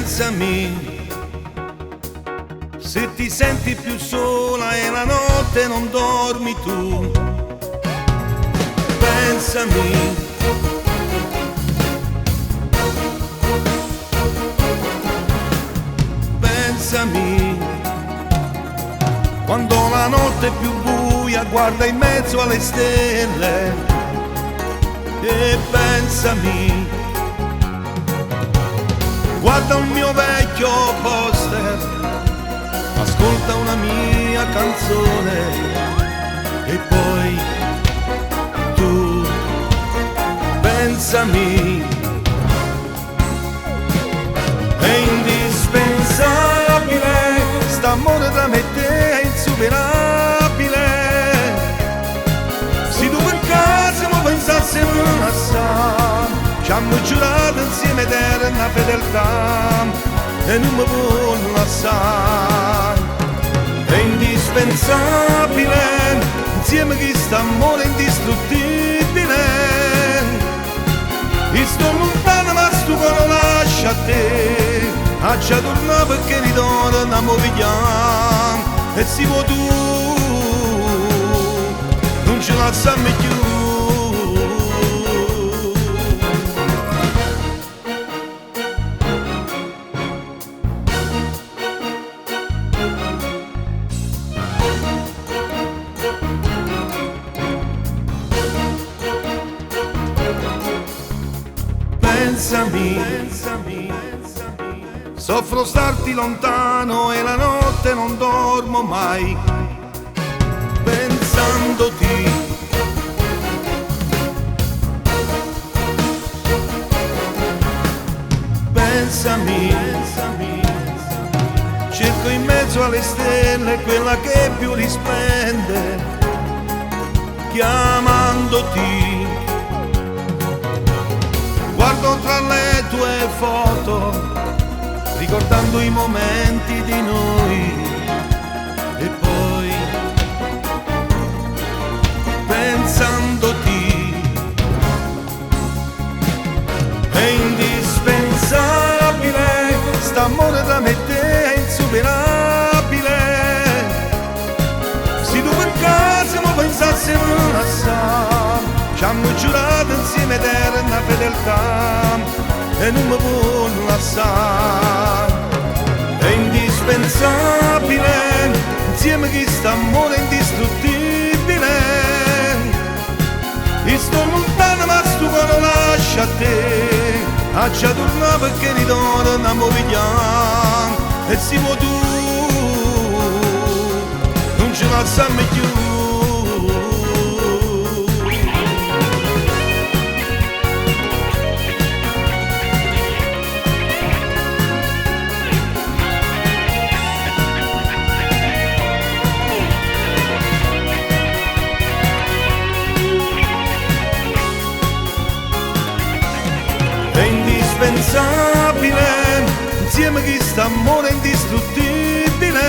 Pensami, se ti senti più sola e la notte non dormi tu. Pensami, pensami, quando la notte è più buia guarda in mezzo alle stelle e pensami, guarda un mio vecchio poster, ascolta una mia canzone e poi tu pensami. È indispensabile, st'amore tra me e te è insuperabile. Se tu per caso mi pensassimo assai, ci hanno giurato insieme eterna fedeltà e non mi vuoi lasciare. È indispensabile, insieme che st'amore indistruttibile. E sto lontano ma sto cuore lascia a te, a già tornare perché ritorniamo vigliamo. E se vuoi tu non ce la sai più. Pensami, soffro starti lontano e la notte non dormo mai, pensandoti. Pensami, cerco in mezzo alle stelle quella che più risplende, chiamandoti. Guardo tra le tue foto, ricordando i momenti di noi, e poi pensandoti. È indispensabile, st'amore tra me e te è insuperabile. Se tu per caso mi pensassimo assai, ci hanno giurato insieme eterna fedeltà e non mi vuoi lasciare. È indispensabile, insieme che st'amore indistruttibile. E sto lontano ma sto cuore lascia a te, a già tornare perché ritorniamo vigliamo. E se vuoi tu non ce la sai più. È indispensabile, insieme che st'amore indistruttibile.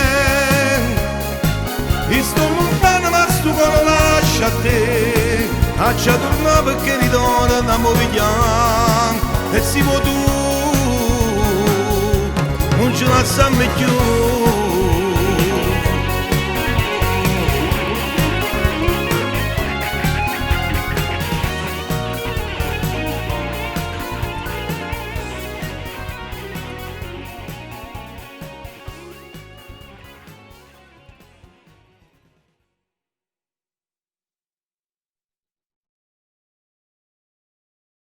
E sto lontano ma sto cuore lascia a te, a già tornare perché ritorniamo vigliamo. E se vuoi tu non ce la sai più.